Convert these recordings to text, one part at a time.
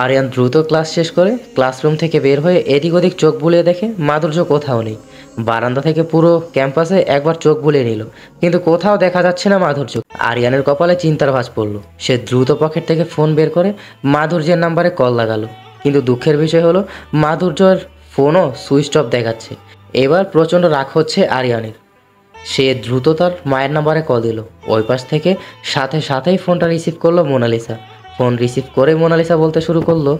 আরিয়ান দ্রুত ক্লাস শেষ করে ক্লাসরুম থেকে বের হয়ে এদিক ওদিক চোখ বুলিয়ে দেখে মাধুর্য কোথাও নেই। বারান্দা থেকে পুরো ক্যাম্পাসে একবার চোখ বুলিয়ে নিল, কিন্তু কোথাও দেখা যাচ্ছে না মাধুর্য। আরিয়ানের কপালে চিন্তার ভাঁজ পড়ল। সে দ্রুত পকেট থেকে ফোন বের করে মাধুর্যের নাম্বারে কল লাগালো, কিন্তু দুঃখের বিষয় হলো মাধুর্যর ফোনও সুইচ অফ দেখাচ্ছে। এবার প্রচণ্ড রাগ হচ্ছে আরিয়ানের। সে দ্রুত তার মায়ের নাম্বারে কল দিল। ওই পাশ থেকে সাথে সাথেই ফোনটা রিসিভ করলো মোনালিসা। ফোন রিসিভ করে মোনালিসা বলতে শুরু করলো,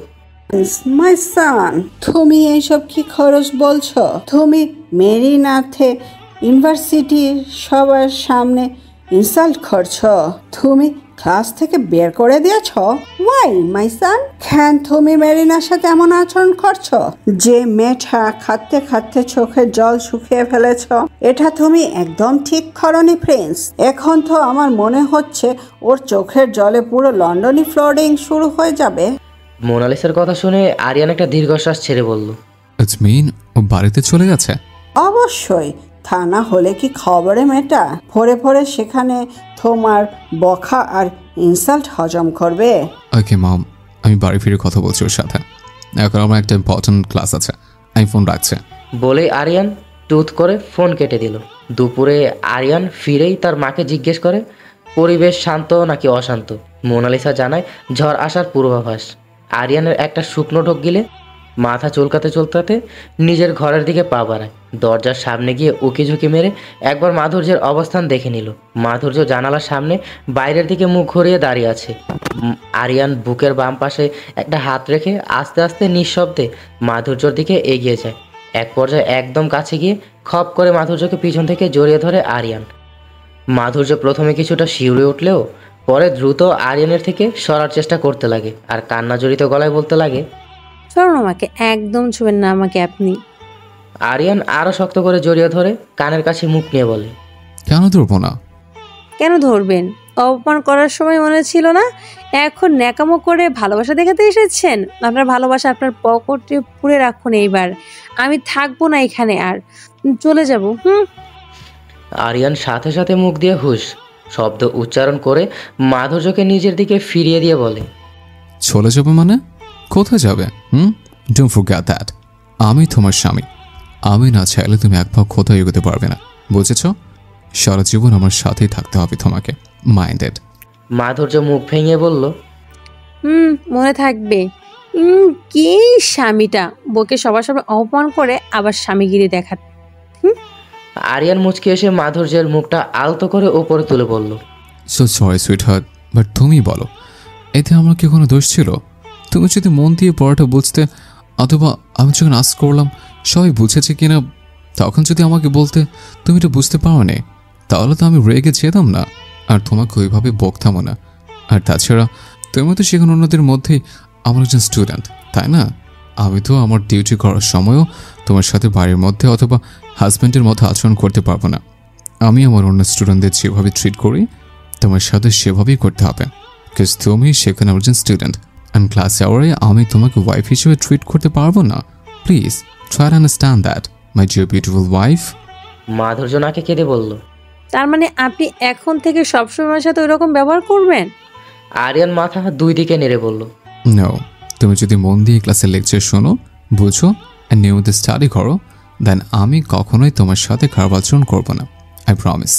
মাই সান, তুমি এইসব কি খরচ বলছো? তুমি মেরিনাথে ইউনিভার্সিটির সবার সামনে ইনসাল্ট করছো। তুমি ক্লাস থেকে বের করে দিয়েছ। ওয়াই মাই সান, কেন তুমি মেরিনার সাথে এমন আচরণ করছো? যে মেয়েটা খাতে খাতে চোখের জল শুকিয়ে ফেলেছ, এটা তুমি একদম ঠিক করনি প্রিন্স। এখন তো আমার মনে হচ্ছে ওর চোখের জলে পুরো লন্ডনই ফ্লোডিং শুরু হয়ে যাবে। মোনালিসার কথা শুনে আরিয়ান একটা দীর্ঘশ্বাস ছেড়ে বলল, ইটস মিন ও বাড়িতে চলে গেছে? অবশ্যই, তা না হলে কি খবরে মেয়েটা ভরে ভরে সেখানে তোমার বকা আর ইনসাল্ট হজম করবে? ওকে মম, আমি বাড়ি ফিরে কথা বলছি ওর সাথে। এখন আমার একটা ইম্পর্টেন্ট ক্লাস আছে, আমি ফোন রাখছি। বলেই আরিয়ান টুথ করে ফোন কেটে দিল। দুপুরে আরিয়ান ফিরেই তার মাকে জিজ্ঞেস করে পরিবেশ শান্ত নাকি অশান্ত। মোনালিসা জানায় ঝড় আসার পূর্বাভাস। আরিয়ানের একটা শুকনো ঢোক গিলে মাথা চুলকাতে চুলকাতে নিজের ঘরের দিকে পা বাড়ায়। দরজার সামনে গিয়ে উকি ঝুঁকি মেরে একবার মাধুর্যের অবস্থান দেখে নিল। মাধুর্য জানালার সামনে বাইরের দিকে মুখ ঘুরিয়ে দাঁড়িয়ে আছে। আরিয়ান বুকের বাম পাশে একটা হাত রেখে আস্তে আস্তে নিঃশব্দে মাধুর্যর দিকে এগিয়ে যায়। এক পর্যায়ে একদম কাছে গিয়ে খপ করে মাধুর্যকে পিছন থেকে জড়িয়ে ধরে আরিয়ান। মাধুর্য প্রথমে কিছুটা শিউরে উঠলেও পরে দ্রুত আরিয়ানের থেকে সরার চেষ্টা করতে লাগে আর কান্না জড়িত গলায় বলতে লাগে, চলুন আমাকে, একদম ছুবেন না আমাকে আপনি। আরিয়ান আরও শক্ত করে জড়িয়ে ধরে কানের কাছে মুখ নিয়ে বলে, কেন ধরবো না? কেন ধরবেন? অপমান করার সময় মনে ছিল না? এখন ন্যাকামো করে ভালোবাসা দেখাতে এসেছেন। আপনার ভালোবাসা আপনার পকেটে পুরে রাখুন। এইবার আমি থাকবো না এখানে, আর চলে যাব। আরিয়ান সাথে সাথে মুখ দিয়ে হুশ শব্দ উচ্চারণ করে মাধুর্যকে নিজের দিকে ফিরিয়ে দিয়ে বলে, চলে যাবে মানে? কোথায় যাবে? ডোন্ট ফরগেট দ্যাট আমি তোমার স্বামী। আমি না চাইলে তুমি এক ভাগ কোথাও এগোতে পারবে না, বুঝেছ? সারা জীবন আমার সাথেই থাকতে হবে তোমাকে। মাইন্ডেড? মাধুর্য মুখ ভেঙে বলল, মনে থাকবে। কি স্বামীটা বউকে সবার সামনে অপমান করে আবার স্বামীগিরি দেখা। আরিয়ান মুচকি এসে মাধুর্যের মুখটা আলতো করে ওপরে তুলে বলল, so sorry sweet heart, but তুমি বলো, এতে আমার কি কোনো দোষ ছিল? তুমি যদি মন দিয়ে পড়াটা বুঝতে, অথবা আমি যখন আস করলাম সবাই বুঝেছে কিনা, তখন যদি আমাকে বলতে তুমি এটা বুঝতে পারো নি, তাহলে তো আমি রেগে যেতাম না আর তোমাকে ওইভাবে বকতামও না। আর তাছাড়া তুমি তো সেখানে অন্যদের মধ্যেই আমার একজন স্টুডেন্ট, তাই না? আমি তো আমার ডিউটি করার সময়ও তোমার সাথে বাড়ির মধ্যে অথবা হাজব্যান্ডের মতো আচরণ করতে পারবো না। আমি আমার অন্য স্টুডেন্টদের যেভাবে ট্রিট করি তোমার সাথে সেভাবেই করতে হবে, বিকজ তুমি সেখানে একজন স্টুডেন্ট। অ্যান্ড ক্লাস আওয়ারে আমি তোমাকে ওয়াইফ হিসেবে ট্রিট করতে পারবো না। Please try to understand that my dear beautiful wife. মাধুর্য নাকে কেঁদে বলল, তার মানে আপনি এখন থেকে সবসময় সাথে ওইরকম ব্যবহার করবেন? আরিয়ান মাথা দুই দিকে নেড়ে বলল, নো, তুমি যদি মন দিয়ে ক্লাসের লেকচার শোনো, বুঝো অ্যান্ড নিয়মিত স্টাডি করো, দেন আমি কখনোই তোমার সাথে খারাপ আচরণ করবো না, আই প্রমিস।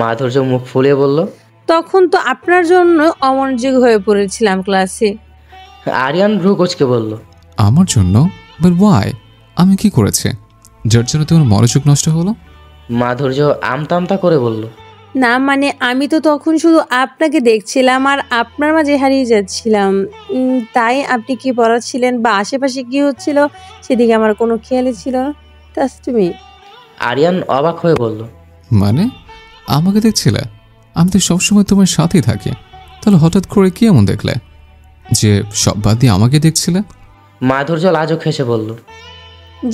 মাধুর্য মুখ ফুলিয়ে বলল, তখন তো আপনার জন্য অমনোযোগ হয়ে পড়েছিলাম ক্লাসে। আরিয়ান ভ্রু কুঁচকে বলল, আমার জন্য? But why? আমি কি করেছি যার জন্য তোমার মনোযোগ নষ্ট হলো? মাধুর্য আমতা আমতা করে বলল, না মানে আমি তো তখন শুধু আপনাকে দেখছিলাম আর আপনার মাঝে হারিয়ে যাচ্ছিলাম। তাই আপনি কি পড়াচ্ছিলেন বা আশেপাশে কি হচ্ছিল সেদিকে আমার কোনো খেয়ালই ছিল না। তুমি? আরিয়ান অবাক হয়ে বলল, মানে আমাকে দেখছিলে? আমি তো সবসময় তোমার সাথেই থাকি, তাহলে হঠাৎ করে কি এমন দেখলে যে সব বাদ দিয়ে আমাকে দেখছিলে? মাধুর্য লাজুক হেসে বলল,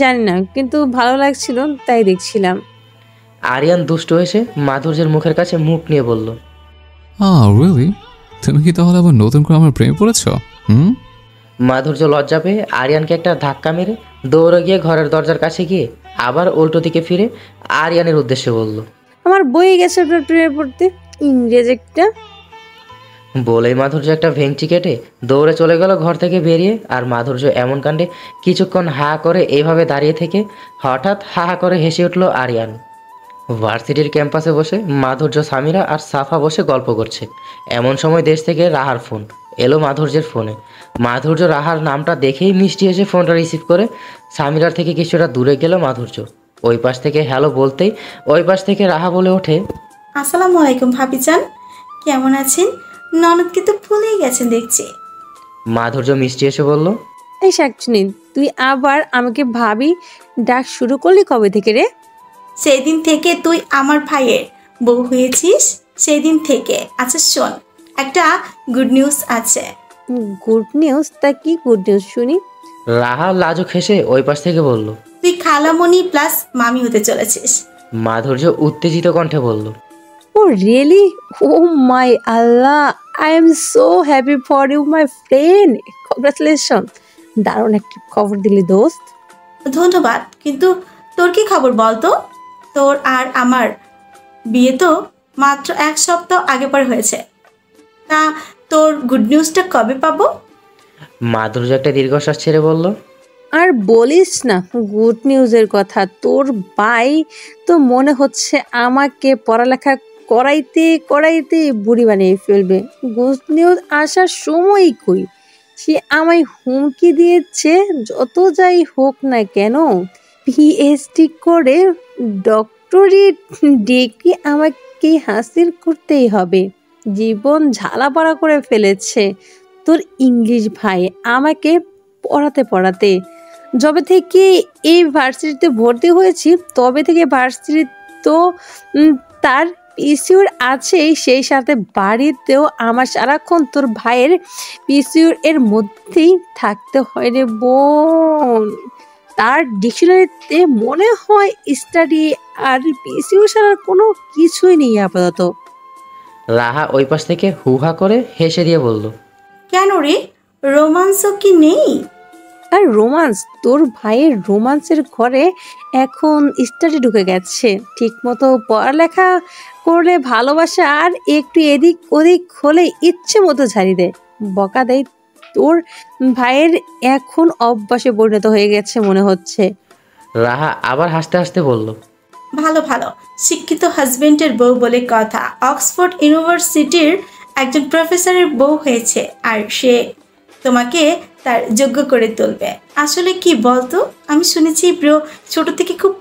জানি না, কিন্তু ভালো লাগছিল তাই দেখছিলাম। আরিয়ান দুষ্ট এসে মাধুর্যের মুখের কাছে মুখ নিয়ে বলল, রিয়েলি? তুমি কি তাহলে আবার নতুন করে আমার প্রেমে পড়েছ? মাধুর্য লজ্জা পেয়ে আরিয়ানকে একটা ধাক্কা মেরে দৌড়ে গিয়ে ঘরের দরজার কাছে গিয়ে আবার উল্টো দিকে ফিরে আরিয়ানের উদ্দেশ্যে বলল, আমার বই গেছে আপনার প্রেমে পড়তে, ইংরেজ একটা। বলেই মাধুর্য একটা ভেঙচি কেটে দৌড়ে চলে গেল ঘর থেকে বেরিয়ে। আর মাধুর্য এমন কাণ্ডে কিছুক্ষণ হা করে এইভাবে দাঁড়িয়ে থেকে হঠাৎ হা হা করে হেসে উঠল আরিয়ান। ভার্সিটির ক্যাম্পাসে বসে মাধুর্য, সামিরা আর সাফা বসে গল্প করছে। এমন সময় দেশ থেকে রাহার ফোন এলো মাধুর্যের ফোনে। মাধুর্য রাহার নামটা দেখেই মিষ্টি এসে ফোনটা রিসিভ করে সামিরার থেকে কিছুটা দূরে গেল মাধুর্য। ওই পাশ থেকে হ্যালো বলতেই ওই পাশ থেকে রাহা বলে ওঠে, আসসালামু আলাইকুম ভাবিজান, কেমন আছেন? ননদকে তো ভুলেই গেছেন দেখছি। মাধুর্য মিষ্টি এসে বলল, এই শাকচুনি, তুই আবার আমাকে ভাবি ডাক শুরু করলি কবে থেকে রে? সেই দিন থেকে তুই আমার ভাইয়ের বউ হয়েছিস, সেই দিন থেকে। আচ্ছা শোন, একটা গুড নিউজ আছে। Good news? তা কি গুড নিউজ শুনি? রাহা লাজুক হেসে ওই পাশ থেকে বলল, তুই খালামণি প্লাস মামি হতে চলেছিস। মাধুর্য উত্তেজিত কণ্ঠে বলল, oh really? Oh my Allah, I am so happy for you my friend, congratulation. দারুণ একটা খবর দিলি দোস্ত। ধন্যবাদ, কিন্তু তোর কি খবর বলতো? তোর আর আমার বিয়ে তো মাত্র 1 সপ্তাহ আগে পর হয়েছে। তা তোর গুড নিউজটা কবে পাবো? মাধুর্য একটা দীর্ঘশ্বাস ছেড়ে বলল, আর বলিস না গুড নিউজের কথা, তোর ভাই তো মনে হচ্ছে আমাকে পড়ালেখা করাইতে করাইতে বুড়ি বানিয়ে ফেলবে। গুড নিউজ আসার সময় কই, সে আমায় হুমকি দিয়েছে যত যাই হোক না কেন পিএইচডি করে ডক্টরেট ডিগ্রি আমাকে হাসিল করতেই হবে। জীবন ঝালাপালা করে ফেলেছে তোর ইংলিশ ভাই আমাকে পড়াতে পড়াতে। যবে থেকে এই ভার্সিটিতে ভর্তি হয়েছি তবে থেকে ভার্সিটি তো তার পিসিউর আছেই, সেই সাথে বাড়িতেও আমার সারাক্ষণ তোর ভাইয়ের পিসিউর এর মধ্যেই থাকতে হয় রে বোন। তার ডিকশনারিতে মনে হয় স্টাডি আর পিসিউর ছাড়া কোনো কিছুই নেই আপাতত। রাহা ওই পাশ থেকে হুহা করে হেসে দিয়ে বলল, কেন রে, রোমান্সও কি নেই? আর রোমান্স? তোর ভাইয়ের রোমান্সের ঘরে এখন স্টাডি ঢুকে গেছে। ঠিক মতো পড়ালেখা করলে ভালোবাসা আর একটু এদিক ওদিক হলে ইচ্ছে মতো ঝাড়ি দেয়, বকা দেয়। তোর ভাইয়ের এখন অভ্যাসে পরিণত হয়ে গেছে মনে হচ্ছে। রাহা আবার হাসতে হাসতে বলল, ভালো ভালো শিক্ষিত হাজবেন্ডের বউ বলে কথা। অক্সফোর্ড ইউনিভার্সিটির একজন প্রফেসরের বউ হয়েছে, আর সে তোমাকে তার যোগ্য করে তুলবে। আসলে কি বলতো, আমি শুনেছি ব্রো ছোট থেকে খুব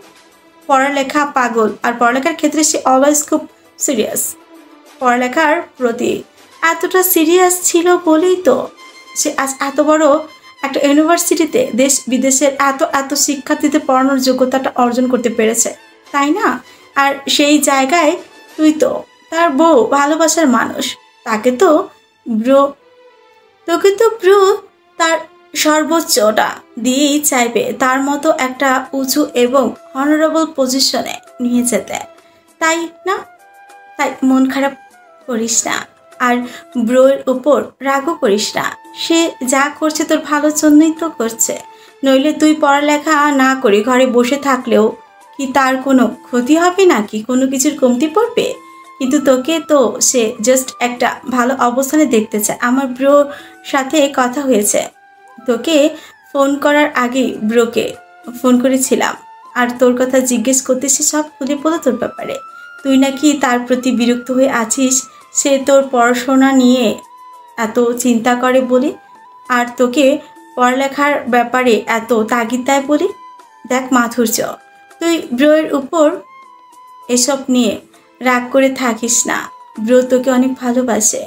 পড়ালেখা পাগল, আর পড়ালেখার ক্ষেত্রে সে অলওয়েজ খুব সিরিয়াস। পড়ালেখার প্রতি এতটা সিরিয়াস ছিল বলেই তো সে আজ এত বড় একটা ইউনিভার্সিটিতে দেশ বিদেশের এত এত শিক্ষার্থীদের পড়ানোর যোগ্যতাটা অর্জন করতে পেরেছে, তাই না? আর সেই জায়গায় তুই তো তার বউ, ভালোবাসার মানুষ। তোকে তো ব্রো তার সর্বোচ্চটা দিয়েই চাইবে তার মতো একটা উঁচু এবং অনারেবল পজিশনে নিয়ে যেতে, তাই না? তাই মন খারাপ করিস না, আর ব্রোয়ের উপর রাগও করিস না। সে যা করছে তোর ভালোর জন্যই তো করছে। নইলে তুই পড়ালেখা না করে ঘরে বসে থাকলেও কি তার কোনো ক্ষতি হবে নাকি, কোনো কিছুর কমতি পড়বে? কিন্তু তোকে তো সে জাস্ট একটা ভালো অবস্থানে দেখতে চায়। আমার ব্রোর সাথে কথা হয়েছে, তোকে ফোন করার আগেই ব্রোকে ফোন করেছিলাম, আর তোর কথা জিজ্ঞেস করতে সে সব খুলে বলো তোর ব্যাপারে। তুই নাকি তার প্রতি বিরক্ত হয়ে আছিস, সে তোর পড়াশোনা নিয়ে এত চিন্তা করে বলি, আর তোকে পড়ালেখার ব্যাপারে এত তাগিদ দেয় বলি। দেখ মাধুর্য, তুই ব্রোয়ের উপর এসব নিয়ে রাগ করে থাকিস না। ব্রো তোকে অনেক ভালোবাসে,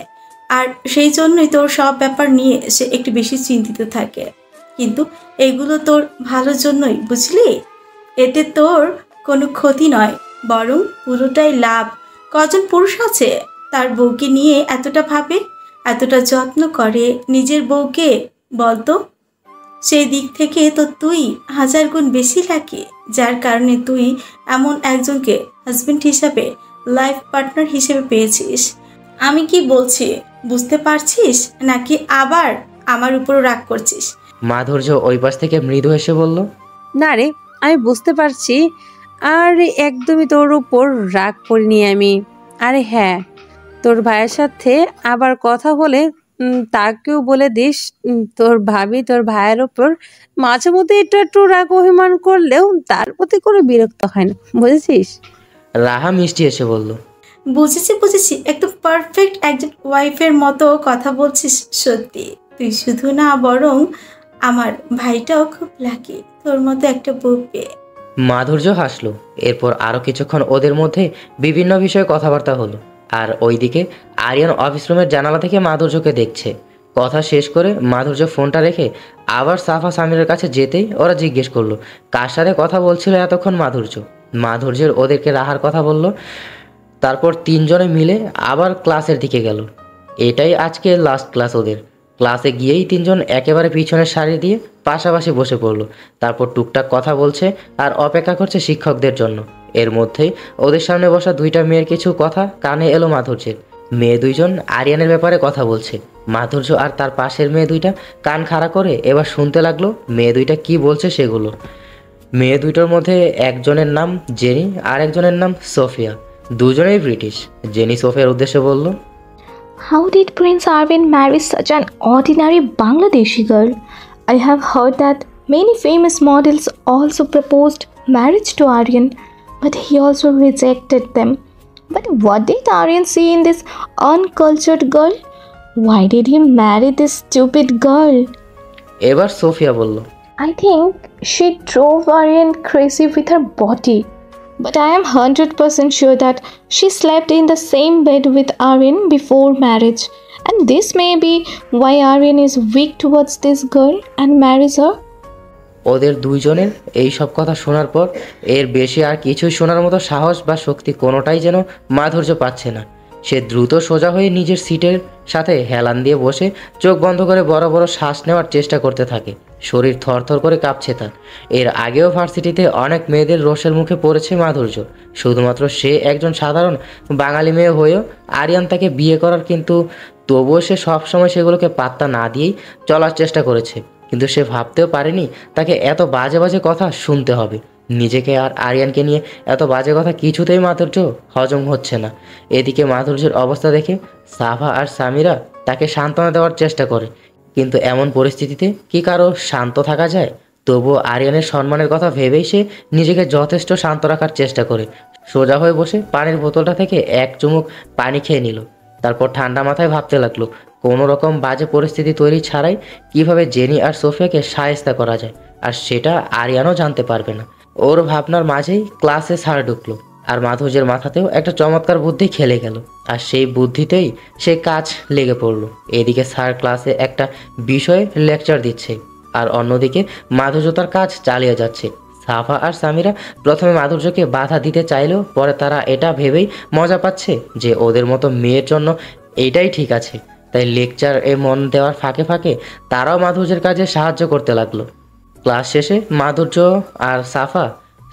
আর সেই জন্যই তোর সব ব্যাপার নিয়ে সে একটু বেশি চিন্তিত থাকে। কিন্তু এগুলো তোর ভালোর জন্যই, বুঝলি? এতে তোর কোনো ক্ষতি নয়, বরং পুরোটাই লাভ। কজন পুরুষ আছে তার বউকে নিয়ে এতটা ভাবে, এতটা যত্ন করে নিজের বউকে, বলতো? সেই দিক থেকে তো তুই 1000 গুণ বেশি লাগে, যার কারণে তুই এমন একজনকে হাজবেন্ড হিসাবে, লাইফ পার্টনার হিসেবে পেয়েছিস। আমি কি বলছি বুঝতে পারছিস, নাকি আবার আমার উপর রাগ করছিস? মাধুর্য ওই পাশ থেকে মৃদু হেসে বলল, না রে, আমি বুঝতে পারছি, আর একদমই তোর উপর রাগ করিনি আমি। আরে হ্যাঁ, তোর ভাইয়ের সাথে আবার কথা বলে তাকেও বলে দিস তোর ভাবি তোর ভাইয়ের ওপর মাঝে মধ্যে একটু একটু রাগ অভিমান করলেও তার প্রতি কোনো বিরক্ত হয় না, বুঝেছিস? রাহা মিষ্টি এসে বলল, বুঝেছি বুঝেছি, একদম পারফেক্ট একজন ওয়াইফের মতো কথা বলছিস। সত্যি তুই শুধু না, বরং আমার ভাইটাও খুব লাকি তোর মতো একটা বউ পেয়ে। মাধুর্য হাসলো। এরপর আরও কিছুক্ষণ ওদের মধ্যে বিভিন্ন বিষয়ে কথাবার্তা হলো। আর ওইদিকে আরিয়ান অফিস রুমের জানালা থেকে মাধুর্যকে দেখছে। কথা শেষ করে মাধুর্য ফোনটা রেখে আবার সাফা সামিরের কাছে যেতেই ওরা জিজ্ঞেস করলো কার সাথে কথা বলছিল এতক্ষণ মাধুর্যের ওদেরকে রাহার কথা বলল। তারপর তিনজনে মিলে আবার ক্লাসের দিকে গেল। এটাই আজকে লাস্ট ক্লাস ওদের। ক্লাসে গিয়েই তিনজন একেবারে পিছনের সারি দিয়ে পাশাপাশি বসে পড়ল। তারপর টুকটাক কথা বলছে আর অপেক্ষা করছে শিক্ষকদের জন্য। এর মধ্যেই ওদের সামনে বসা দুইটা মেয়ের কিছু কথা কানে এলো মাধুর্যের। মেয়ে দুইজন আরিয়ানের ব্যাপারে কথা বলছে। মাধুর্য আর তার পাশের মেয়ে দুইটা কান খাড়া করে এবার শুনতে লাগলো মেয়ে দুইটা কি বলছে সেগুলো। মেয়ে দুইটার মধ্যে একজনের নাম জেনি আর একজনের নাম সোফিয়া। দুজনেই ব্রিটিশ। জেনি সোফিয়ার উদ্দেশ্যে বলল, How did Prince Arvind marry such an ordinary Bangladeshi girl? I have heard that many famous models also proposed marriage to Aryan, but he also rejected them. But what did Aryan see in this uncultured girl? Why did he marry this stupid girl? এবার Sophia বলল, I think she drove Aryan crazy with her body. But I am 100% sure that she slept in the same bed with Aryan before marriage. And this may be why Aryan is weak towards this girl and marries her. ওদের দুইজনের এই সব কথা শোনার পর এর বেশি আর কিছুই শোনার মতো সাহস বা শক্তি কোনোটাই যেন মাধুর্য পাচ্ছে না। সে দ্রুত সোজা হয়ে নিজের সিটের সাথে হেলান দিয়ে বসে চোখ বন্ধ করে বড় বড় শ্বাস নেওয়ার চেষ্টা করতে থাকে। শরীর থরথর করে কাঁপছে তার। এর আগেও ভার্সিটিতে অনেক মেয়েদের রোষের মুখে পড়েছে মাধুর্য। শুধুমাত্র সে একজন সাধারণ বাঙালি মেয়ে হয়েও আরিয়ান তাকে বিয়ে করার, কিন্তু তবুও সে সবসময় সেগুলোকে পাত্তা না দিয়েই চলার চেষ্টা করেছে। কিন্তু সে ভাবতেও পারেনি তাকে এত বাজে বাজে কথা শুনতে হবে। নিজেকে আর আরিয়ানকে নিয়ে এত বাজে কথা কিছুতেই মাধুর্য হজম হচ্ছে না। এদিকে মাধুর্যের অবস্থা দেখে সাফা আর সামিরা তাকে সান্ত্বনা দেওয়ার চেষ্টা করে, কিন্তু এমন পরিস্থিতিতে কি কারো শান্ত থাকা যায়? তবুও আরিয়ানের সম্মানের কথা ভেবেই সে নিজেকে যথেষ্ট শান্ত রাখার চেষ্টা করে। সোজা হয়ে বসে পানির বোতলটা থেকে এক চুমুক পানি খেয়ে নিল। তারপর ঠান্ডা মাথায় ভাবতে লাগলো কোনো রকম বাজে পরিস্থিতি তৈরি ছাড়াই কিভাবে জেনি আর সোফিয়াকে শায়েস্তা করা যায়, আর সেটা আরিয়ানও জানতে পারবে না। ওর ভাবনার মাঝেই ক্লাসে স্যার ঢুকলো, আর মাধুর্যের মাথাতেও একটা চমৎকার বুদ্ধি খেলে গেল, আর সেই বুদ্ধিতেই সে কাজ লেগে পড়লো। এদিকে স্যার ক্লাসে একটা বিষয়ে লেকচার দিচ্ছে, আর অন্যদিকে মাধুর্য তার কাজ চালিয়ে যাচ্ছে। সাফা আর সামিরা প্রথমে মাধুর্যকে বাধা দিতে চাইলেও পরে তারা এটা ভেবেই মজা পাচ্ছে যে ওদের মতো মেয়ের জন্য এইটাই ঠিক আছে। তাই লেকচার মন দেওয়ার ফাঁকে ফাঁকে তারাও মাধুর্যের কাজে সাহায্য করতে লাগলো। ক্লাস শেষে মাধুর্য আর সাফা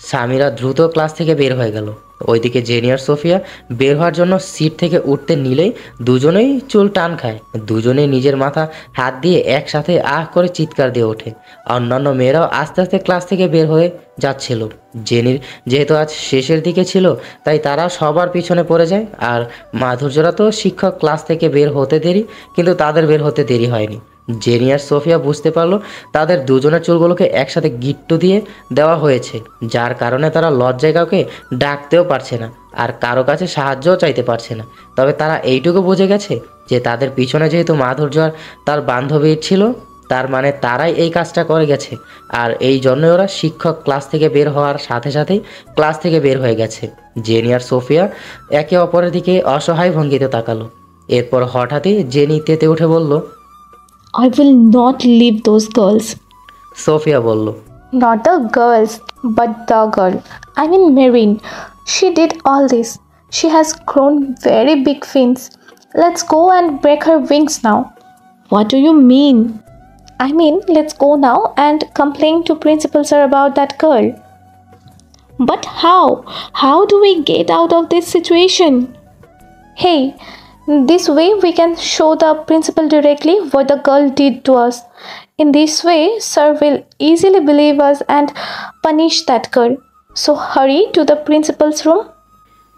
সামিরা দ্রুত ক্লাস থেকে বের হয়ে গেল। ওইদিকে জেনি আর সোফিয়া বের হওয়ার জন্য সিট থেকে উঠতে নিলেই দুজনেই চুল টান খায়। দুজনেই নিজের মাথা হাত দিয়ে একসাথে আহ করে চিৎকার দিয়ে ওঠে। অন্যান্য মেয়েরাও আস্তে আস্তে ক্লাস থেকে বের হয়ে যাচ্ছিল। জেনির যেহেতু আজ শেষের দিকে ছিল তাই তারা সবার পিছনে পড়ে যায়। আর মাধুর্যরা তো শিক্ষক ক্লাস থেকে বের হতে দেরি, কিন্তু তাদের বের হতে দেরি হয়নি। জেনি আর সোফিয়া বুঝতে পারলো তাদের দুজনের চুলগুলোকে একসাথে গিট্টু দিয়ে দেওয়া হয়েছে, যার কারণে তারা লজ্জায় কাউকে ডাকতেও পারছে না আর কারো কাছে সাহায্যও চাইতে পারছে না। তবে তারা এইটুকু বুঝে গেছে যে তাদের পিছনে যেহেতু মাধুর্য আর তার বান্ধবী ছিল, তার মানে তারাই এই কাজটা করে গেছে। আর এই জন্যই ওরা শিক্ষক ক্লাস থেকে বের হওয়ার সাথে সাথেই ক্লাস থেকে বের হয়ে গেছে। জেনি আর সোফিয়া একে অপরের দিকে অসহায় ভঙ্গিতে তাকালো। এরপর হঠাৎই জেনি তেতে উঠে বলল, I will not leave those girls. Sophia বলল, Not the girls, but the girl. I mean Marine. She did all this. She has grown very big fins. Let's go and break her wings now. What do you mean? I mean, let's go now and complain to Principal Sir about that girl. But how? How do we get out of this situation? Hey, this way we can show the principal directly what the girl did to us. In this way, sir will easily believe us and punish that girl. So hurry to the principal's room.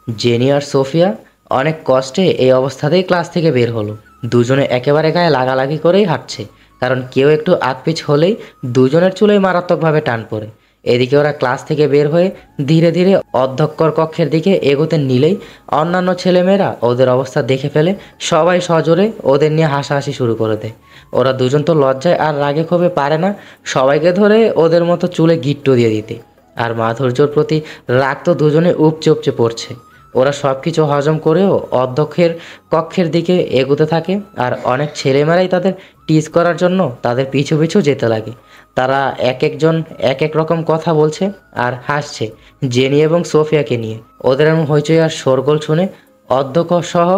Jenny আর Sophia অনেক কষ্টে এই অবস্থাতেই class থেকে বের হলো। দুজনে একেবারে গায়ে লাগালাগি করেই হাঁটছে, কারণ কেউ একটু আকপিছ হলেই দুজনের চুলেই মারাত্মকভাবে টান পড়ে। এদিকে ওরা ক্লাস থেকে বের হয়ে ধীরে ধীরে অধ্যক্ষর কক্ষের দিকে এগোতে নিলেই অন্যান্য ছেলেমেয়েরা ওদের অবস্থা দেখে ফেলে সবাই সজোরে ওদের নিয়ে হাসাহাসি শুরু করে দেয়। ওরা দুজন তো লজ্জায় আর রাগে ক্ষোভে পারে না সবাইকে ধরে ওদের মতো চুলে গিট্টু দিয়ে দিতে। আর মাধুর্যর প্রতি রাগ তো দুজনে উপচে উপচে পড়ছে। ওরা সব কিছু হজম করেও অধ্যক্ষের কক্ষের দিকে এগোতে থাকে, আর অনেক ছেলেমেয়েরাই তাদের টিজ করার জন্য তাদের পিছু পিছু যেতে লাগে। তারা এক একজন এক এক রকম কথা বলছে আর হাসছে জেনি এবং সোফিয়াকে নিয়ে। ওদের এমন হইচই আর শোরগোল শুনে অধ্যক্ষ সহ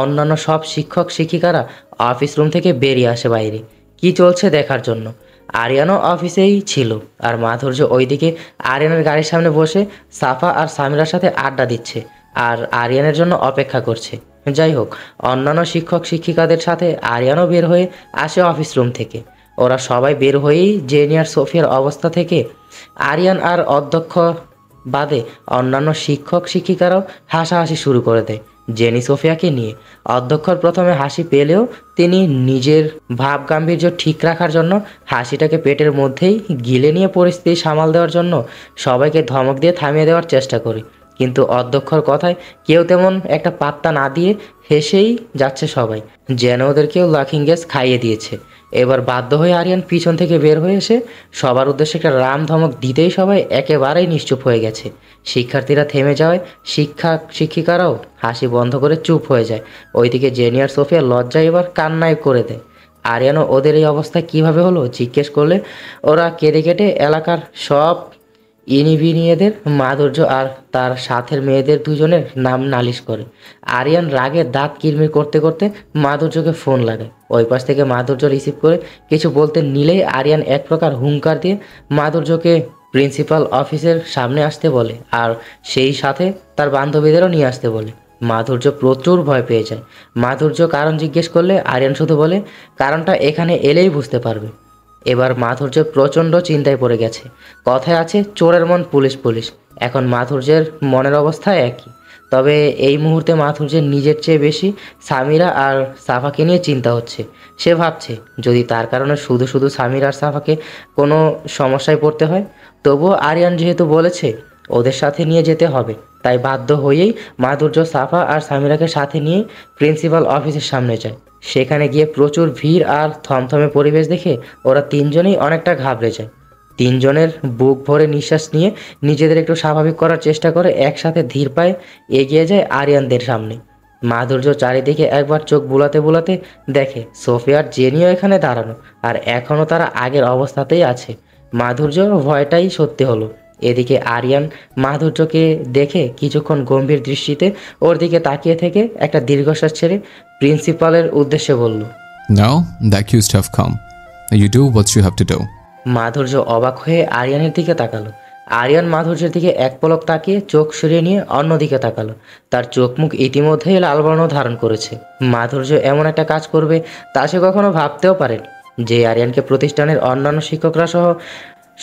অন্যান্য সব শিক্ষক শিক্ষিকারা অফিস রুম থেকে বেরিয়ে আসে বাইরে কি চলছে দেখার জন্য। আরিয়ানও অফিসেই ছিল, আর মাধুর্য ওইদিকে আরিয়ানের গাড়ির সামনে বসে সাফা আর সামিরার সাথে আড্ডা দিচ্ছে আর আরিয়ানের জন্য অপেক্ষা করছে। যাই হোক, অন্যান্য শিক্ষক শিক্ষিকাদের সাথে আরিয়ানও বের হয়ে আসে অফিস রুম থেকে। ওরা সবাই বের হয়েই জেনি আর সোফিয়ার অবস্থা থেকে আরিয়ান আর অধ্যক্ষ বাদে অন্যান্য শিক্ষক শিক্ষিকারাও হাসাহাসি শুরু করে দেয় জেনি সোফিয়াকে নিয়ে। অধ্যক্ষর প্রথমে হাসি পেলেও তিনি নিজের ভাব গাম্ভীর্য ঠিক রাখার জন্য হাসিটাকে পেটের মধ্যেই গিলে নিয়ে পরিস্থিতি সামাল দেওয়ার জন্য সবাইকে ধমক দিয়ে থামিয়ে দেওয়ার চেষ্টা করে। কিন্তু অধ্যক্ষর কথায় কেউ তেমন একটা পাত্তা না দিয়ে হেসেই যাচ্ছে সবাই, যেন ওদেরকেও লাফিং গ্যাস খাইয়ে দিয়েছে। এবার বাধ্য হয়ে আরিয়ান পিছন থেকে বের হয়ে এসে সবার উদ্দেশ্যে একটা রাম ধমক দিতেই সবাই একেবারেই নিশ্চুপ হয়ে গেছে। শিক্ষার্থীরা থেমে যাওয়ায় শিক্ষিকারাও হাসি বন্ধ করে চুপ হয়ে যায়। ওইদিকে জেনি আর সোফিয়া লজ্জায় এবার কান্নায় করে দেয়। আরিয়ানও ওদের এই অবস্থা কিভাবে হলো জিজ্ঞেস করলে ওরা কেঁদে কেটে এলাকার সব ইনিভিনিয়েদের মাধুর্য আর তার সাথের মেয়েদের দুজনের নাম নালিশ করে। আরিয়ান রাগে দাঁত কিরমির করতে করতে মাধুর্যকে ফোন লাগায়। ওই পাশ থেকে মাধুর্য রিসিভ করে কিছু বলতে নিলেই আরিয়ান এক প্রকার হুঙ্কার দিয়ে মাধুর্যকে প্রিন্সিপাল অফিসের সামনে আসতে বলে, আর সেই সাথে তার বান্ধবীদেরও নিয়ে আসতে বলে। মাধুর্য প্রচুর ভয় পেয়ে যায়। মাধুর্য কারণ জিজ্ঞেস করলে আরিয়ান শুধু বলে কারণটা এখানে এলেই বুঝতে পারবে। এবার মাধুর্য প্রচণ্ড চিন্তায় পড়ে গেছে। কথায় আছে চোরের মন পুলিশ পুলিশ। এখন মাধুর্যের মনের অবস্থা একই, তবে এই মুহূর্তে মাধুর্যের নিজের চেয়ে বেশি সামিরা আর সাফাকে নিয়ে চিন্তা হচ্ছে। সে ভাবছে যদি তার কারণে শুধু শুধু সামিরা আর সাফাকে কোনো সমস্যায় পড়তে হয়। তবুও আরিয়ান যেহেতু বলেছে ওদের সাথে নিয়ে যেতে হবে, তাই বাধ্য হয়েই মাধুর্য সাফা আর সামিরাকে সাথে নিয়ে প্রিন্সিপাল অফিসের সামনে যায়। সেখানে গিয়ে প্রচুর ভিড় আর থমথমে পরিবেশ দেখে ওরা তিনজনেই অনেকটা ঘাবড়ে যায়। তিনজনের বুক ভরে নিঃশ্বাস নিয়ে নিজেদের একটু স্বাভাবিক করার চেষ্টা করে একসাথে ধীর পায়ে এগিয়ে যায় আরিয়ানদের সামনে। মাধুর্য চারিদিকে একবার চোখ বুলাতে বুলাতে দেখে সোফিয়া আর জেনিও এখানে দাঁড়ানো, আর এখনও তারা আগের অবস্থাতেই আছে। মাধুর্য ভয়টাই সত্যি হলো। এদিকে আরিয়ান মাধুর্যকে দেখে কিছুক্ষণ গম্ভীর দৃষ্টিতে ওর দিকে তাকিয়ে থেকে একটা দীর্ঘশ্বাস ছেড়ে প্রিন্সিপালের উদ্দেশ্যে বলল, Now the accused have come. You do what you have to do. মাধুর্য অবাক হয়ে আরিয়ানের দিকে তাকালো। আরিয়ান মাধুর্যের দিকে এক পলক তাকিয়ে চোখ সরিয়ে নিয়ে অন্যদিকে তাকালো। তার চোখ মুখ ইতিমধ্যেই লাল বর্ণ ধারণ করেছে। মাধুর্য এমন একটা কাজ করবে তা সে কখনো ভাবতেও পারেনি। যে আরিয়ানকে প্রতিষ্ঠানের অন্যান্য শিক্ষকরা সহ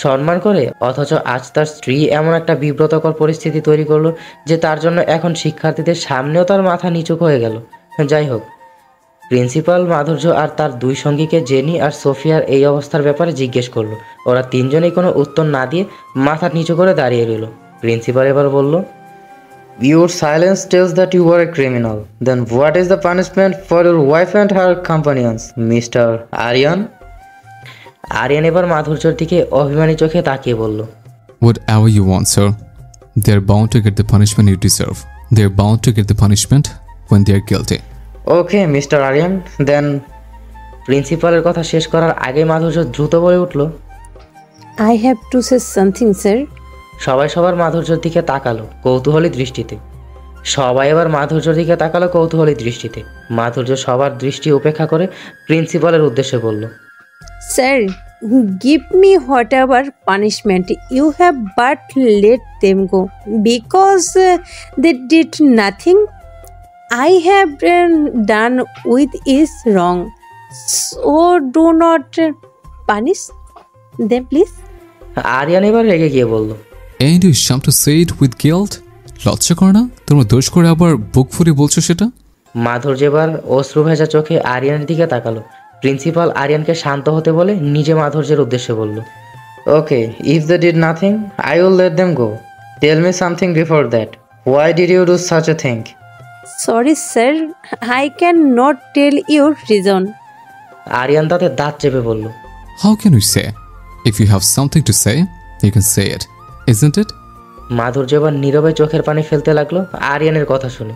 সম্মান করে, অথচ আজ তার স্ত্রী এমন একটা বিব্রতকর পরিস্থিতি তৈরি করলো যে তার জন্য এখন শিক্ষার্থীদের সামনেও তার মাথা নিচু হয়ে গেল। যাই হোক, প্রিন্সিপাল মাধুর্য আর তার দুই সঙ্গীকে জেনি আর সোফিয়ার এই অবস্থার ব্যাপারে জিজ্ঞেস করলো। ওরা তিনজনেই কোনো উত্তর না দিয়ে মাথা নিচু করে দাঁড়িয়ে রইল। প্রিন্সিপাল এবার বলল, Your silence tells that you were a criminal. Then what is the punishment for your wife and her companions, Mr. Aryan? Aryan এবার মাধুর্যর দিকে অভিমানী চোখে তাকিয়ে বলল, Whatever you want, sir. They're bound to get the punishment you deserve. They're bound to get the punishment when they're guilty. Okay mister Aryan then. প্রিন্সিপালের কথা শেষ করার আগে মাধুর্য দ্রুত বলে উঠল, I have to say something, sir. সবাই সবার মাধুর্যর দিকে তাকালো কৌতূহলী দৃষ্টিতে। মাধুর্য সবার দৃষ্টি উপেক্ষা করে প্রিন্সিপালের উদ্দেশ্যে বলল, Sir, give me whatever punishment you have, but let them go because they did nothing I have done with is wrong. So do not punish them, please. Aryan এবার রেগে গিয়ে বলল, And you jump to say it with guilt? লজ্জা করে না তোমরা দোষ করে আবার বুক ফুরিয়ে বলছো সেটা? মাধুর্য এবার অশ্রু ভেজা চোখে আরিয়ানের দিকে তাকালো। প্রিন্সিপাল আরিয়ানকে শান্ত হতে বলে নিজে মাধুর্যের উদ্দেশ্যে বলল, okay, if they did nothing I will let them go. Tell me something before that. Why did you do such a thing? Sorry sir, I can not tell your reason. Aryan তাতে দাঁত চেপে বলল, How can we say? If you have something to say, you can say it, isn't it? মাধুর্য এবার নীরবে চোখের পানি ফেলতে লাগলো আরিয়ানের কথা শুনে।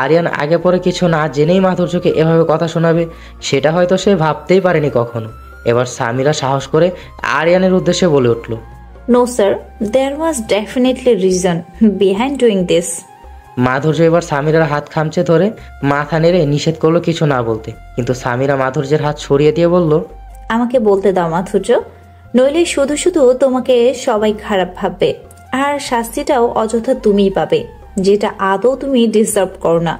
আরিয়ান আগে পরে কিছু না জেনেই মাধুর্যকে এভাবে কথা শোনাবে সেটা হয়তো সে ভাবতেই পারেনি কখনো। এবার সামিরা সাহস করে আরিয়ানের উদ্দেশ্যে বলে উঠল, No, sir. There was definitely reason behind doing this. মাধুর্য এবার সামিরার হাত খামচে ধরে মাথা নেড়ে নিষেধ করলো কিছু না বলতে, কিন্তু সামিরা মাধুর্যের হাত সরিয়ে দিয়ে বলল, আমাকে বলতে দাও মাধুর্য, নইলে শুধু শুধু তোমাকে সবাই খারাপ ভাববে আর শাস্তিটাও অযথা তুমিই পাবে, যেটা আদৌ তুমি ডিজার্ভ করো না।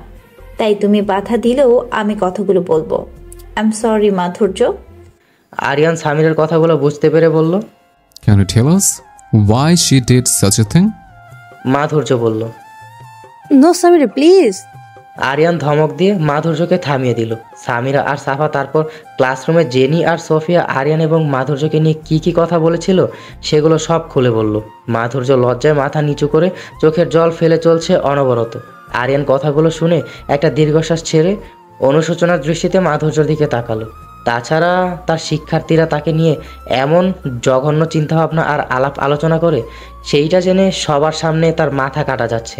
তাই তুমি বাধা দিলেও আমি কথাগুলো বলবো। আই এম সরি মাধুর্য। আরিয়ান সামিরার কথাগুলো বুঝতে পেরে বলল, Can you tell us why she did such a thing? মাধুর্য বলল। No Samira please. আরিয়ান ধমক দিয়ে মাধুর্যকে থামিয়ে দিল। সামিরা আর সাফা তারপর ক্লাসরুমে জেনি আর সোফিয়া আরিয়ান এবং মাধুর্যকে নিয়ে কি কথা বলেছিল সেগুলো সব খুলে বলল। মাধুর্য লজ্জায় মাথা নিচু করে চোখের জল ফেলে চলছে অনবরত। আরিয়ান কথাগুলো শুনে একটা দীর্ঘশ্বাস ছেড়ে অনুশোচনার দৃষ্টিতে মাধুর্যর দিকে তাকালো। তাছাড়া তার শিক্ষার্থীরা তাকে নিয়ে এমন জঘন্য চিন্তাভাবনা আর আলাপ আলোচনা করে সেইটা জেনে সবার সামনে তার মাথা কাটা যাচ্ছে।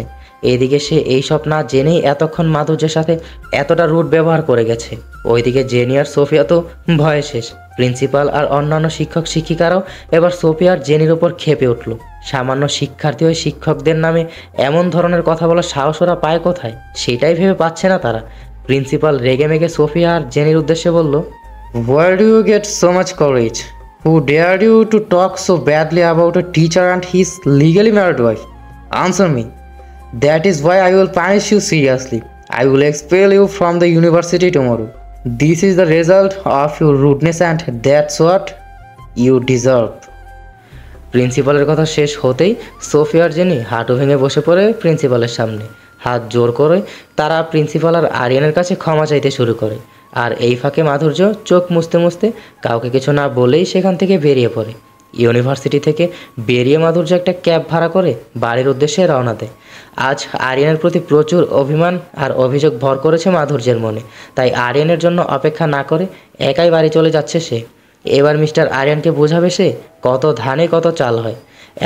এদিকে সে এইসব না জেনেই এতক্ষণ মাধুর্যের সাথে এতটা রুট ব্যবহার করে গেছে। ওইদিকে জেনি আর সোফিয়া তো ভয়ে শেষ। প্রিন্সিপাল আর অন্যান্য শিক্ষক শিক্ষিকারাও এবার সোফিয়া আর জেনির ওপর ক্ষেপে উঠল। সামান্য শিক্ষার্থী হয়ে শিক্ষকদের নামে এমন ধরনের কথা বলার সাহস ওরা পায় কোথায় সেটাই ভেবে পাচ্ছে না তারা। প্রিন্সিপাল রেগে মেগে সোফিয়া আর জেনির উদ্দেশ্যে বলল, Where do you get so much courage? Who dared you to talk so badly about a teacher and his legally married wife? Answer me. That is why I will punish you seriously. I will expel you from the university tomorrow. This is the result of your rudeness and that's what you deserve. প্রিন্সিপালের কথা শেষ হতেই Sophia আর jenny হাঁটু ভেঙে বসে পড়ে প্রিন্সিপালের সামনে। হাত জোর করে তারা প্রিন্সিপাল আর আরিয়ানের কাছে ক্ষমা চাইতে শুরু করে। আর এই ফাঁকে মাধুর্য চোখ মুছতে মুছতে কাউকে কিছু না বলেই সেখান থেকে বেরিয়ে পড়ে। ইউনিভার্সিটি থেকে বেরিয়ে মাধুর্য একটা ক্যাব ভাড়া করে বাড়ির উদ্দেশ্যে রওনা দেয়। আজ আরিয়ানের প্রতি প্রচুর অভিমান আর অভিযোগ ভর করেছে মাধুর্যের মনে, তাই আরিয়ানের জন্য অপেক্ষা না করে একাই বাড়ি চলে যাচ্ছে সে। এবার মিস্টার আরিয়ানকে বোঝাবে সে কত ধানে কত চাল হয়।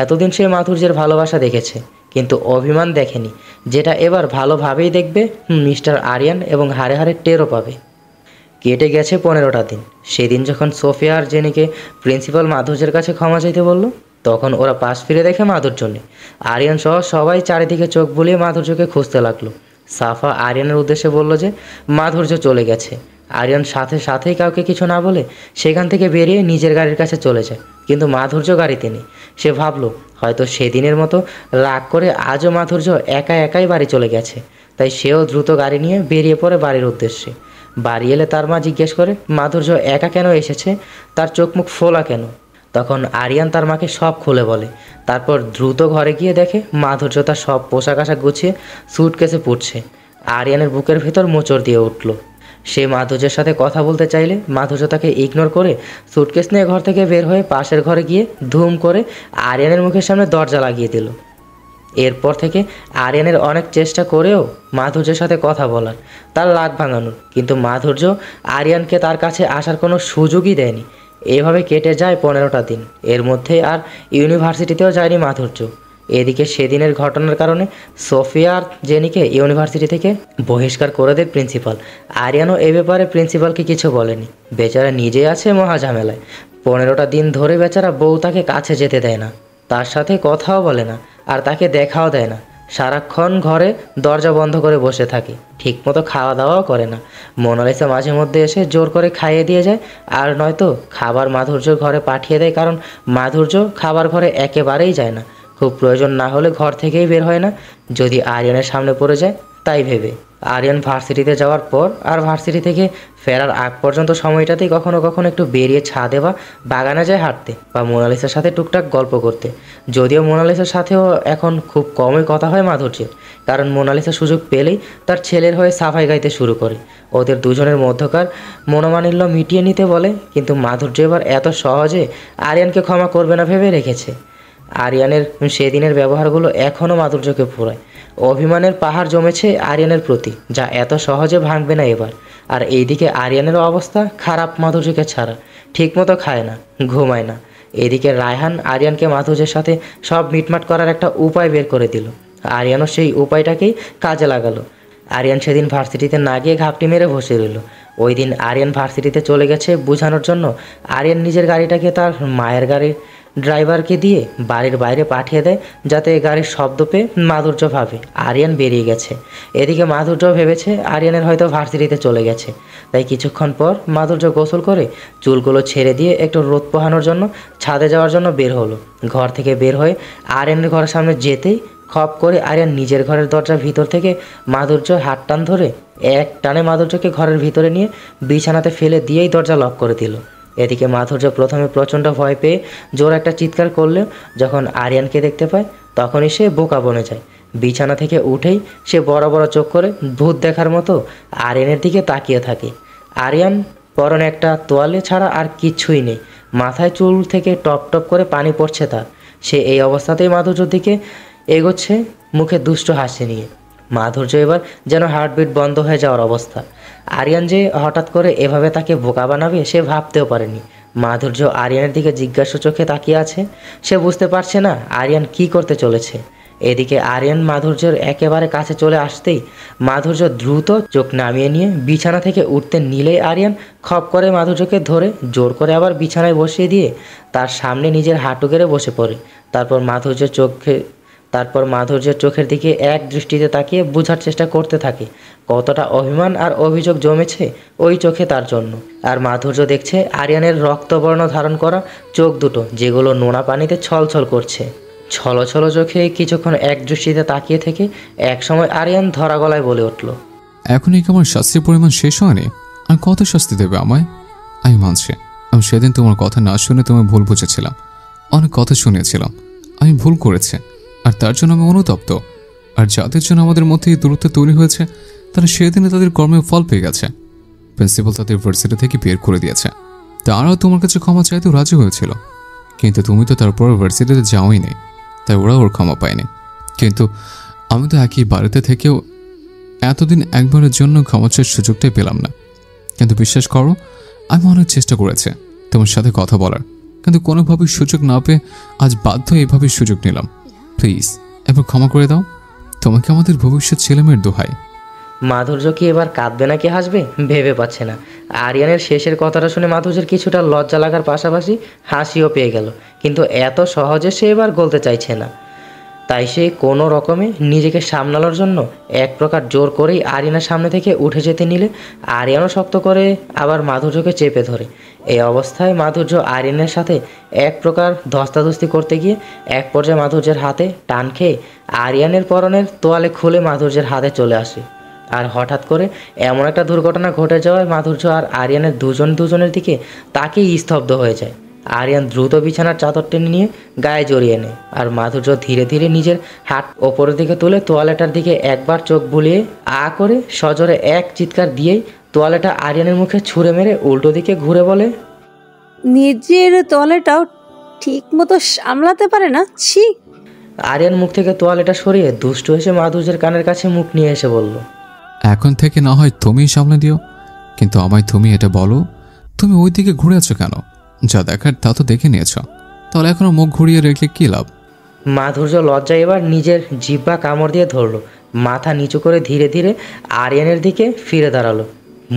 এতদিন সে মাধুর্যের ভালোবাসা দেখেছে কিন্তু অভিমান দেখেনি, যেটা এবার ভালোভাবেই দেখবে মিস্টার আরিয়ান এবং হারে হারে টেরও পাবে। কেটে গেছে 15টা দিন। সেদিন যখন সোফিয়া আর জেনিকে প্রিন্সিপাল মাধুর্যের কাছে ক্ষমা চাইতে বলল তখন ওরা পাশ ফিরে দেখে মাধুর্য নেই। আরিয়ান সহ সবাই চারিদিকে চোখ বুলিয়ে মাধুর্যকে খুঁজতে লাগলো। সাফা আরিয়ানের উদ্দেশ্যে বলল যে মাধুর্য চলে গেছে। আরিয়ান সাথেই কাউকে কিছু না বলে সেখান থেকে বেরিয়ে নিজের গাড়ির কাছে চলে যায়, কিন্তু মাধুর্য গাড়িতে নেই। সে ভাবলো হয়তো সেদিনের মতো রাগ করে আজও মাধুর্য একাই বাড়ি চলে গেছে, তাই সেও দ্রুত গাড়ি নিয়ে বেরিয়ে পড়ে বাড়ির উদ্দেশ্যে। বাড়ি এলে তার মা জিজ্ঞেস করে মাধুর্য একা কেন এসেছে, তার চোখ মুখ ফোলা কেন। তখন আরিয়ান তার মাকে সব খুলে বলে। তারপর দ্রুত ঘরে গিয়ে দেখে মাধুর্য তার সব পোশাক আশাক গুছিয়ে স্যুটকেসে পুড়ছে। আরিয়ানের বুকের ভেতর মোচড় দিয়ে উঠল। সে মাধুর্যের সাথে কথা বলতে চাইলে মাধুর্য তাকে ইগনোর করে স্যুটকেস নিয়ে ঘর থেকে বের হয়ে পাশের ঘরে গিয়ে ধুম করে আরিয়ানের মুখের সামনে দরজা লাগিয়ে দিল। এরপর থেকে আরিয়ানের অনেক চেষ্টা করেও মাধুর্যের সাথে কথা বলার, তার রাগ ভাঙানোর, কিন্তু মাধুর্য আরিয়ানকে তার কাছে আসার কোনো সুযোগই দেয়নি। এভাবে কেটে যায় 15টা দিন। এর মধ্যে আর ইউনিভার্সিটিতেও যায়নি মাধুর্য। এদিকে সেদিনের ঘটনার কারণে সোফিয়া আর জেনিকে ইউনিভার্সিটি থেকে বহিষ্কার করে দেয় প্রিন্সিপাল। আরিয়ানও এ ব্যাপারে প্রিন্সিপালকে কিছু বলেনি। বেচারা নিজে আছে মহা ঝামেলায়। 15টা দিন ধরে বেচারা বউ তাকে কাছে যেতে দেয় না, তার সাথে কথাও বলে না, আর তাকে দেখাও দেয় না। সারাক্ষণ ঘরে দরজা বন্ধ করে বসে থাকে, ঠিকমতো খাওয়া দাওয়াও করে না। মোনালিসা মাঝে মধ্যে এসে জোর করে খাইয়ে দিয়ে যায়, আর নয়তো খাবার মাধুর্যর ঘরে পাঠিয়ে দেয়, কারণ মাধুর্য খাবার ঘরে একেবারেই যায় না। খুব প্রয়োজন না হলে ঘর থেকেই বের হয় না, যদি আরিয়ানের সামনে পড়ে যায় তাই ভেবে। আরিয়ান ভার্সিটিতে যাওয়ার পর আর ভার্সিটি থেকে ফেরার আগ পর্যন্ত সময়টাতেই কখনো কখনো একটু বেরিয়ে ছাদে বা বাগানে যায় হাঁটতে বা মোনালিসার সাথে টুকটাক গল্প করতে। যদিও মোনালিসার সাথেও এখন খুব কমই কথা হয় মাধুর্যের, কারণ মোনালিসা সুযোগ পেলেই তার ছেলের হয়ে সাফাই গাইতে শুরু করে, ওদের দুজনের মধ্যকার মনোমালিন্য মিটিয়ে নিতে বলে। কিন্তু মাধুর্য এবার এত সহজে আরিয়ানকে ক্ষমা করবে না ভেবে রেখেছে। আরিয়ানের সেদিনের ব্যবহারগুলো এখনও মাধুর্যকে পোড়ায়। অভিমানের পাহাড় জমেছে আরিয়ানের প্রতি, যা এত সহজে ভাঙবে না এবার। আর এইদিকে আরিয়ানেরও অবস্থা খারাপ মাধুর্যকে ছাড়া, ঠিকমতো খায় না, ঘুমায় না। এদিকে রায়হান আরিয়ানকে মাধুর্যের সাথে সব মিটমাট করার একটা উপায় বের করে দিল। আরিয়ানও সেই উপায়টাকেই কাজে লাগালো। আরিয়ান সেদিন ভার্সিটিতে না গিয়ে ঘাপটি মেরে বসে রইল। ওই দিন আরিয়ান ভার্সিটিতে চলে গেছে বোঝানোর জন্য। আরিয়ান নিজের গাড়িটাকে তার মায়ের গাড়ির ড্রাইভারকে দিয়ে বাড়ির বাইরে পাঠিয়ে দেয়, যাতে গাড়ির শব্দ পেয়ে মাধুর্য ভাবে আরিয়ান বেরিয়ে গেছে। এদিকে মাধুর্য ভেবেছে আরিয়ানের হয়তো ভার্সিটিতে চলে গেছে। তাই কিছুক্ষণ পর মাধুর্য গোসল করে চুলগুলো ছেড়ে দিয়ে একটু রোদ পোহানোর জন্য ছাদে যাওয়ার জন্য বের হলো। ঘর থেকে বের হয়ে আরিয়ানের ঘরের সামনে যেতেই খপ করে আরিয়ান নিজের ঘরের দরজার ভিতর থেকে মাধুর্য হাত টান ধরে এক টানে মাধুর্যকে ঘরের ভিতরে নিয়ে বিছানাতে ফেলে দিয়েই দরজা লক করে দিল। এদিকে মাধুর্য প্রথমে প্রচণ্ড ভয় পেয়ে জোর একটা চিৎকার করলেও যখন আরিয়ানকে দেখতে পায় তখনই সে বোকা বনে যায়। বিছানা থেকে উঠেই সে বড় বড় চোখ করে ভূত দেখার মতো আরিয়ানের দিকে তাকিয়ে থাকে। আরিয়ান পরনে একটা তোয়ালে ছাড়া আর কিচ্ছুই নেই, মাথায় চুল থেকে টপ টপ করে পানি পড়ছে তার। সে এই অবস্থাতেই মাধুর্যর দিকে এগোচ্ছে, মুখে দুষ্ট হাসি নিয়ে। মাধুর্য এবার যেন হার্টবিট বন্ধ হয়ে যাওয়ার অবস্থা। আরিয়ান যে হঠাৎ করে এভাবে তাকে বোকা বানাবে সে ভাবতেও পারেনি। মাধুর্য আরিয়ানের দিকে জিজ্ঞাসু চোখে তাকিয়ে আছে। সে বুঝতে পারছে না আরিয়ান কি করতে চলেছে। এদিকে আরিয়ান মাধুর্যের একেবারে কাছে চলে আসতেই মাধুর্য দ্রুত চোখ নামিয়ে নিয়ে বিছানা থেকে উঠতে নিলেই আরিয়ান খপ করে মাধুর্যকে ধরে জোর করে আবার বিছানায় বসিয়ে দিয়ে তার সামনে নিজের হাঁটু গেড়ে বসে পড়ে। তারপর মাধুর্যের চোখের দিকে এক দৃষ্টিতে তাকিয়ে বোঝার চেষ্টা করতে থাকে কতটা অভিমান আর অভিযোগ জমেছে ওই চোখে তার জন্য। আর মাধুর্য দেখছে আরিয়ানের রক্তবর্ণ ধারণ করা চোখ দুটো, যেগুলো নোনা পানিতে ছলছল করছে। ছলো ছলো চোখে কিছুক্ষণ এক দৃষ্টিতে তাকিয়ে থেকে একসময় আরিয়ান ধরা গলায় বলে উঠল, এখনই কি আমার শাস্তির পরিমাণ শেষ হয়নি? আর কত শাস্তি দেবে আমায়? আমি মানছি, আমি সেদিন তোমার কথা না শুনে তোমায় ভুল বুঝেছিলাম, অনেক কথা শুনিয়েছিলাম, আমি ভুল করেছি, আর তার জন্য আমি অনুতপ্ত। আর যাদের জন্য আমাদের মধ্যে এই দূরত্ব তৈরি হয়েছে তারা সেদিনে তাদের কর্মের ফল পেয়ে গেছে। প্রিন্সিপাল তাদের ভার্সিটি থেকে বের করে দিয়েছে। তারাও তোমার কাছে ক্ষমা চাইতেও রাজি হয়েছিল, কিন্তু তুমি তো তারপর ভার্সিটিতে যাওই নি, তাই ওরা ওর ক্ষমা পায়নি। কিন্তু আমি তো একই বাড়িতে থেকেও এতদিন একবারের জন্য ক্ষমা চাওয়ার সুযোগটাই পেলাম না। কিন্তু বিশ্বাস করো, আমি অনেক চেষ্টা করেছি তোমার সাথে কথা বলার, কিন্তু কোনোভাবেই সুযোগ না পেয়ে আজ বাধ্য এভাবেই সুযোগ নিলাম। প্লিজ এবার ক্ষমা করে দাও, তোমাকে আমাদের ভবিষ্যৎ ছেলেমেয়ের দোহাই। মাধুর্য কি এবার কাঁদবে নাকি হাসবে ভেবে পাচ্ছে না। আরিয়ানের শেষের কথাটা শুনে মাধুর্যের কিছুটা লজ্জা লাগার পাশাপাশি হাসিও পেয়ে গেল, কিন্তু এত সহজে সে এবার গলতে চাইছে না। তাই সে কোনো রকমে নিজেকে সামলানোর জন্য এক প্রকার জোর করেই আরিয়ানের সামনে থেকে উঠে যেতে নিলে আরিয়ানও শক্ত করে আবার মাধুর্যকে চেপে ধরে। এই অবস্থায় মাধুর্য আরিয়ানের সাথে এক প্রকার ধস্তাধস্তি করতে গিয়ে এক পর্যায়ে মাধুর্যের হাতে টান খেয়ে আরিয়ানের পরনের তোয়ালে খুলে মাধুর্যের হাতে চলে আসে। আর হঠাৎ করে এমন একটা দুর্ঘটনা ঘটে যাওয়ায় মাধুর্য আর আরিয়ানের দুজনের দিকে তাকেই স্তব্ধ হয়ে যায়। আরিয়ান দ্রুত বিছানার চাদর টেনে নিয়ে গায়ে জড়িয়ে নেয়, আর মাধুর্য ধীরে ধীরে নিজের হাত ওপরের দিকে তুলে তোয়ালেটার দিকে একবার চোখ বুলিয়ে আ করে সজোরে এক চিৎকার দিয়েই তোয়ালেটা আরিয়ানের মুখে ছুঁড়ে মেরে উল্টো দিকে ঘুরে বলে, নিজের তোয়ালেটাও ঠিক মতো সামলাতে পারে না, ছি। আরিয়ান মুখ থেকে তোয়ালেটা সরিয়ে দুষ্টু এসে মাধুর্যের কানের কাছে মুখ নিয়ে এসে বলল, এখন থেকে না হয় তুমিই সামলে দিও, কিন্তু আমায় তুমি এটা বলো, তুমি ওই দিকে ঘুরে আছো কেন? যা দেখার তা তো দেখে নিয়েছ, তাহলে এখনো মুখ ঘুরিয়ে রেখে কী লাভ? মাধুর্য লজ্জায় এবার নিজের জিহ্বা কামড় দিয়ে ধরলো, মাথা নিচু করে ধীরে ধীরে আরিয়ানের দিকে ফিরে দাঁড়ালো।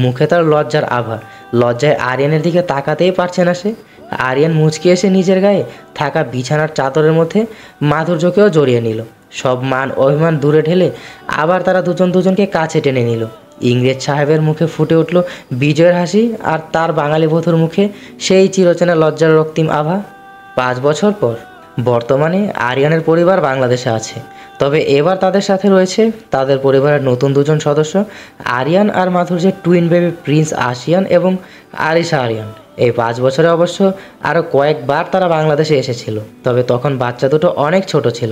মুখে তার লজ্জার আভা, লজ্জায় আরিয়ানের দিকে তাকাতেই পারছে না সে। আরিয়ান মুচকি এসে নিজের গায়ে থাকা বিছানার চাদরের মধ্যে মাধুর্যকেও জড়িয়ে নিল। সব মান অভিমান দূরে ঢেলে আবার তারা দুজনকে কাছে টেনে নিল। ইংরেজ সাহেবের মুখে ফুটে উঠল বিজয়ের হাসি, আর তার বাঙালি বধূর মুখে সেই চিরচেনা লজ্জার রক্তিম আভা। 5 বছর পর বর্তমানে আরিয়ানের পরিবার বাংলাদেশে আছে। তবে এবার তাদের সাথে রয়েছে তাদের পরিবারের নতুন দুজন সদস্য, আরিয়ান আর মাধুর্যের টুইন বেবি প্রিন্স আশিয়ান এবং আরিশা আরিয়ান। এই 5 বছরে অবশ্য আরও কয়েকবার তারা বাংলাদেশে এসেছিল, তবে তখন বাচ্চা দুটো অনেক ছোট ছিল।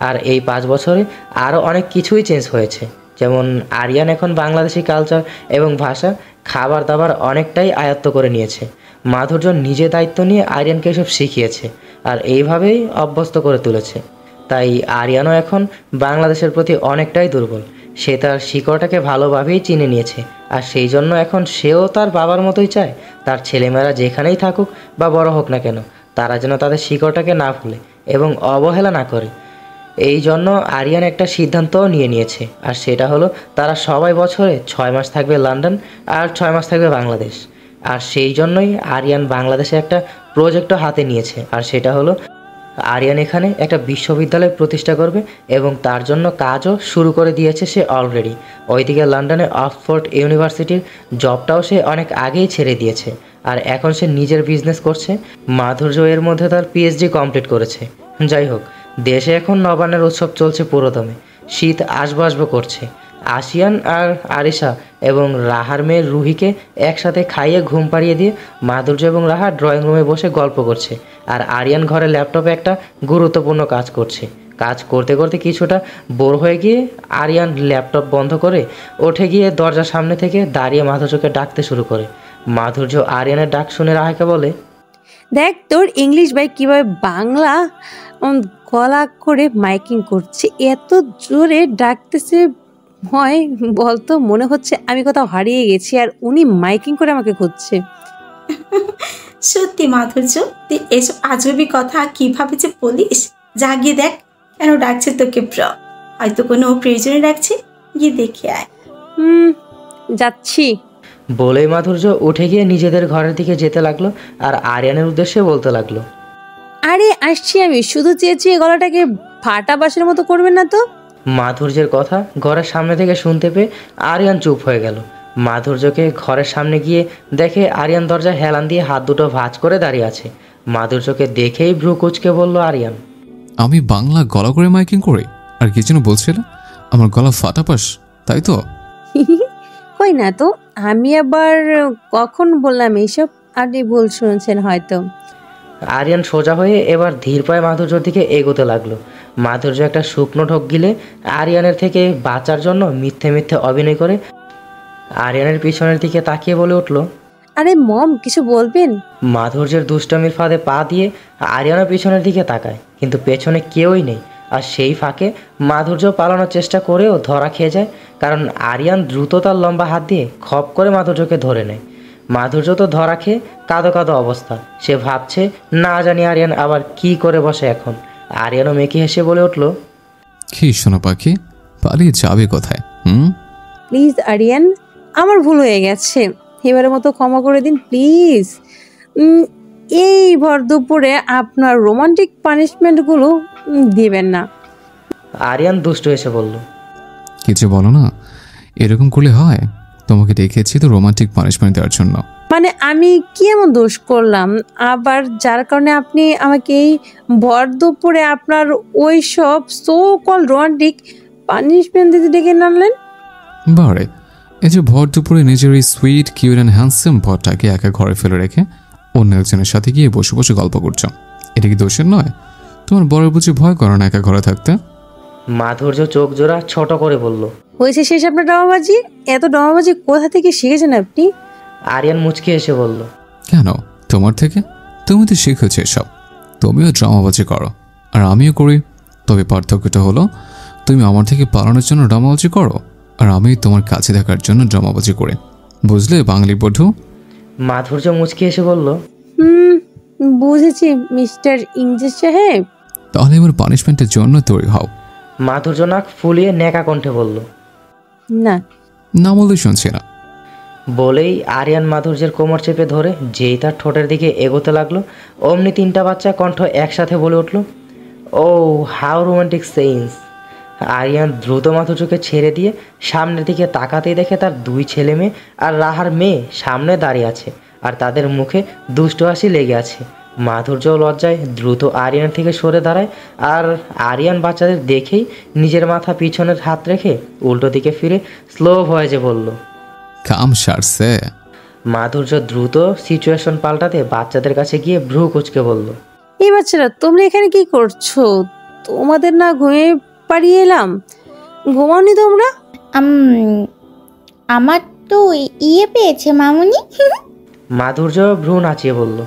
আর এই 5 বছরে আরও অনেক কিছুই চেঞ্জ হয়েছে, যেমন আরিয়ান এখন বাংলাদেশি কালচার এবং ভাষা, খাবার দাবার অনেকটাই আয়ত্ত করে নিয়েছে। মাধুর্য নিজে দায়িত্ব নিয়ে আরিয়ানকে এসব শিখিয়েছে আর এইভাবেই অভ্যস্ত করে তুলেছে। তাই আরিয়ানও এখন বাংলাদেশের প্রতি অনেকটাই দুর্বল। সে তার শিকড়টাকে ভালোভাবেই চিনে নিয়েছে, আর সেই জন্য এখন সেও তার বাবার মতোই চায় তার ছেলেমেয়েরা যেখানেই থাকুক বা বড় হোক না কেন, তারা যেন তাদের শিকড়টাকে না ভুলে এবং অবহেলা না করে। এই জন্য আরিয়ান একটা সিদ্ধান্তও নিয়েছে, আর সেটা হলো তারা সবাই বছরে 6 মাস থাকবে লন্ডন আর 6 মাস থাকবে বাংলাদেশ। আর সেই জন্যই আরিয়ান বাংলাদেশে একটা প্রজেক্টও হাতে নিয়েছে, আর সেটা হলো আরিয়ান এখানে একটা বিশ্ববিদ্যালয় প্রতিষ্ঠা করবে এবং তার জন্য কাজও শুরু করে দিয়েছে সে অলরেডি। ওইদিকে লন্ডনে অক্সফোর্ড ইউনিভার্সিটির জবটাও সে অনেক আগেই ছেড়ে দিয়েছে, আর এখন সে নিজের বিজনেস করছে। মাধুর্য এর মধ্যে তার পিএইচডি কমপ্লিট করেছে। যাই হোক, দেশে এখন নবান্নের উৎসব চলছে পুরোদমে, শীত আসবো করছে। আশিয়ান আর আরিশা এবং রাহার মেয়ে রুহিকে একসাথে খাইয়ে ঘুম পাড়িয়ে দিয়ে মাধুর্য এবং রাহা ড্রয়িং রুমে বসে গল্প করছে, আর আরিয়ান ঘরে ল্যাপটপে একটা গুরুত্বপূর্ণ কাজ করছে। কাজ করতে করতে কিছুটা বোর হয়ে গিয়ে আরিয়ান ল্যাপটপ বন্ধ করে উঠে গিয়ে দরজার সামনে থেকে দাঁড়িয়ে মাধুর্যকে ডাকতে শুরু করে। মাধুর্য আরিয়ানের ডাক শুনে রাহাকে বলে, দেখ তোর ইংলিশ ভাই কিভাবে বাংলা গলা করে মাইকিং করছে, এত জোরে ডাকতেছে, হয় বলতো মনে হচ্ছে আমি কোথাও হারিয়ে গেছি আর উনি মাইকিং করে আমাকে খুঁজছে। সত্যি মাধুর্য, তুই এসব আজবি কথা কিভাবে যে বলিস? যা গিয়ে দেখ কেন ডাকছে তোকে ব্র, হয়তো কোনো প্রয়োজনে ডাকছে, গিয়ে দেখে আয়। যাচ্ছি বলেই মাধুর্য উঠে গিয়ে নিজেদের ঘরের দিকে যেতে লাগলো আর আরিয়ানের উদ্দেশ্যে বলতে লাগলো, আরে আসছি আমি, শুধু চেঁচিয়ে গলাটাকে ফাটা বাঁশের মতো করবেন না তো। মাধুর্যের কথা ঘরের সামনে থেকে শুনতে পেয়ে আরিয়ান চুপ হয়ে গেল। মাধুর্যকে ঘরের সামনে গিয়ে দেখে আরিয়ান দরজায় হেলান দিয়ে হাত দুটো ভাঁজ করে দাঁড়িয়ে আছে। মাধুর্যকে দেখেই ভ্রু কুচকে বলল আরিয়ান, আমি বাংলা গলা করে মাইকিং করি? আর কি যেন বলছিলে, আমার গলা ফাটাপাস, তাই তো? কই না তো, আমি আবার কখন বললাম এইসব? আপনি ভুল শুনছেন হয়তো। আরিয়ান সোজা হয়ে এবার ধীর পায়ে মাধুর্যর দিকে এগোতে লাগলো। মাধুর্য একটা শুকনো ঢোক গিলে আরিয়ানের থেকে বাঁচার জন্য মিথ্যে মিথ্যে অভিনয় করে আরিয়ানের পিছনের দিকে তাকিয়ে বলে উঠল, আরে মম, কিছু বলবেন? মাধুর্যের দুষ্টামির ফাঁদে পা দিয়ে আরিয়ানের পিছনের দিকে তাকায়, কিন্তু পেছনে কেউই নেই। আর সেই ফাঁকে মাধুর্য পালানোর চেষ্টা করেও ধরা খেয়ে যায়, কারণ আরিয়ান দ্রুত তার লম্বা হাত দিয়ে খপ করে মাধুর্যকে ধরে নেয়। মাধুর্য তো ধরা খেয়ে কাঁদো কাঁদো অবস্থা। সে ভাবছে না জানি আরিয়ান আবার কি করে বসে এখন। আরিয়ানও মেকি হেসে বলে উঠল, কি শোনো পাখি, পালিয়ে যাবে কোথায়? প্লিজ আরিয়ান, আমার ভুল হয়ে গেছে, এবারের মতো ক্ষমা করে দিন প্লিজ। এই ভর দুপুরে আপনার রোমান্টিক পানিশমেন্টগুলো দিবেন না। আরিয়ান দুষ্ট এসে বলল, কিছু বলো না, এরকম করলে হয়? তোমাকে ডেকেছি তো রোমান্টিক পানিশমেন্ট দেওয়ার জন্য। মানে আমি কি এমন দোষ করলাম আবার যার কারণে আপনি আমাকে এই ভর দুপুরে আপনার ওই সব সো কল রোমান্টিক পানিশমেন্ট দিতে ডেকে আনলেন? বারে, এই যে ভর দুপুরে নিজের এই সুইট কিউট অ্যান্ড হ্যান্ডসাম ভরটাকে একা ঘরে ফেলে রেখে অন্য একজনের সাথে গিয়ে বসে বসে গল্প করছো, এটা কি দোষের নয়? তোমার বড় বুঝি ভয় করো না একা ঘরে থাকতে? মাধুর্য চোখ জোড়া ছোট করে বলল, হয়েছে শেষ আপনার ড্রামাবাজি? এত ড্রামাবাজি কোথা থেকে শিখেছেন আপনি? আরিয়ান মুচকে এসে বলল, কেন তোমার থেকে? তুমি তো শিখেছো এসব, তুমিও ড্রামাবাজি করো আর আমিও করি। তবে পার্থক্যটা হলো তুমি আমার থেকে পালানোর জন্য ড্রামাবাজি করো আর আমি তোমার কাছে থাকার জন্য ড্রামাবাজি করি, বুঝলে বাঙালি বধূ? মাধুর্য মুচকে এসে বলল, বুঝেছি মিস্টার ইংরেজ সাহেব। তাহলে এবার পানিশমেন্টের জন্য তৈরি হও। মাধুর্য নাক ফুলিয়ে নেকা কণ্ঠে বলল, না না বললে শুনছি না। বলেই আরিয়ান মাধুর্যের কোমর চেপে ধরে যেই তার ঠোঁটের দিকে এগোতে লাগলো, অমনি 3টা বাচ্চা কণ্ঠ একসাথে বলে উঠল, ও হাউ রোমান্টিক সেন্স। আরিয়ান দ্রুত মাধুর্যকে ছেড়ে দিয়ে সামনের দিকে তাকাতেই দেখে তার 2 ছেলে মেয়ে আর রাহার মেয়ে সামনে দাঁড়িয়ে আছে, আর তাদের মুখে দুষ্ট হাসি লেগে আছে। মাধুর্য লজ্জায় দ্রুত আরিয়ান থেকে সরে দাঁড়ায়, আর আরিয়ান বাচ্চাদের দেখেই নিজের মাথা পিছনের হাত রেখে উল্টো দিকে ফিরে স্লো ভয়েসে বলল। কাম সারছে। মাধুর্য দ্রুত সিচুয়েশন পাল্টাতে বাচ্চাদের কাছে গিয়ে ভ্রু কুচকে বলল। এই বাচ্চারা তোমরা এখানে কি করছো? তোমাদের না ঘুমিয়ে পাড়িয়ে এলাম, ঘুমাওনি তোমরা? আমার তো ইয়ে পেয়েছে মামুনি। মাধুর্য ভ্রু নাচিয়ে বলল।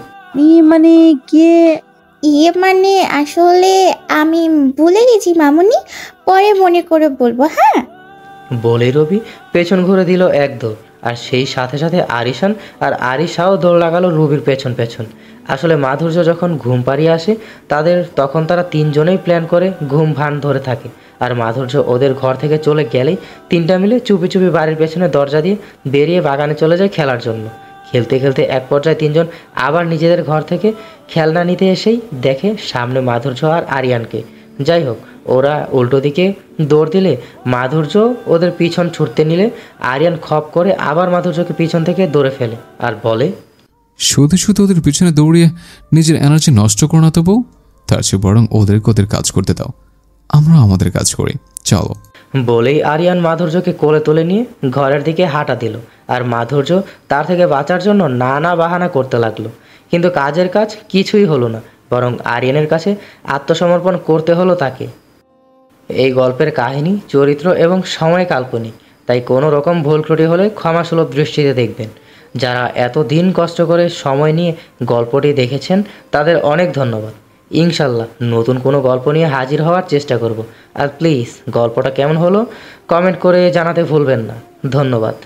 মানে গিয়ে ইয়ে মানে আসলে আমি ভুলে গেছি মামুনি, পরে মনে করে বলবো। হ্যাঁ বলেই রবি পেছন ঘুরে দিল এক দৌড়, আর সেই সাথে সাথে আরিশান আর আরিশাও দৌড় লাগালো রবির পেছন পেছন। আসলে মাধুর্য যখন ঘুম পাড়িয়ে আসে তখন তারা তিনজনেই প্ল্যান করে ঘুম ভান ধরে থাকে, আর মাধুর্য ওদের ঘর থেকে চলে গেলেই তিনটা মিলে চুপি চুপি বাড়ির পেছনে দরজা দিয়ে বেরিয়ে বাগানে চলে যায় খেলার জন্য। খেলতে খেলতে এক পর্যায়ে তিনজন আবার নিজেদের ঘর থেকে খেলনা নিতে এসেই দেখে সামনে মাধুর্য আর আরিয়ানকে। যাই হোক, ওরা উল্টো দিকে দৌড় দিলে মাধুর্য ওদের পিছন ছুটতে নিলে আরিয়ান খপ করে আবার মাধুর্যকে পিছন থেকে দৌড়ে ফেলে আর বলে, শুধু শুধু ওদের পিছনে দৌড়িয়ে নিজের এনার্জি নষ্ট করো না তো বউ, তার চেয়ে বরং ওদেরকে ওদের কাজ করতে দাও, আমরা আমাদের কাজ করি, চলো। বলেই আরিয়ান মাধুর্যকে কোলে তুলে নিয়ে ঘরের দিকে হাঁটা দিল, আর মাধুর্য তার থেকে বাঁচার জন্য নানা বাহানা করতে লাগলো। কিন্তু কাজের কাজ কিছুই হলো না, বরং আরিয়ানের কাছে আত্মসমর্পণ করতে হলো তাকে। এই গল্পের কাহিনী, চরিত্র এবং সময় কাল্পনিক, তাই কোনো রকম ভুল ত্রুটি হলে ক্ষমাসুলভ দৃষ্টিতে দেখবেন। যারা এত দিন কষ্ট করে সময় নিয়ে গল্পটি দেখেছেন তাদের অনেক ধন্যবাদ। ইনশাল্লাহ নতুন কোনো গল্প নিয়ে হাজির হওয়ার চেষ্টা করব। আর প্লিজ গল্পটা কেমন হলো কমেন্ট করে জানাতে ভুলবেন না। ধন্যবাদ।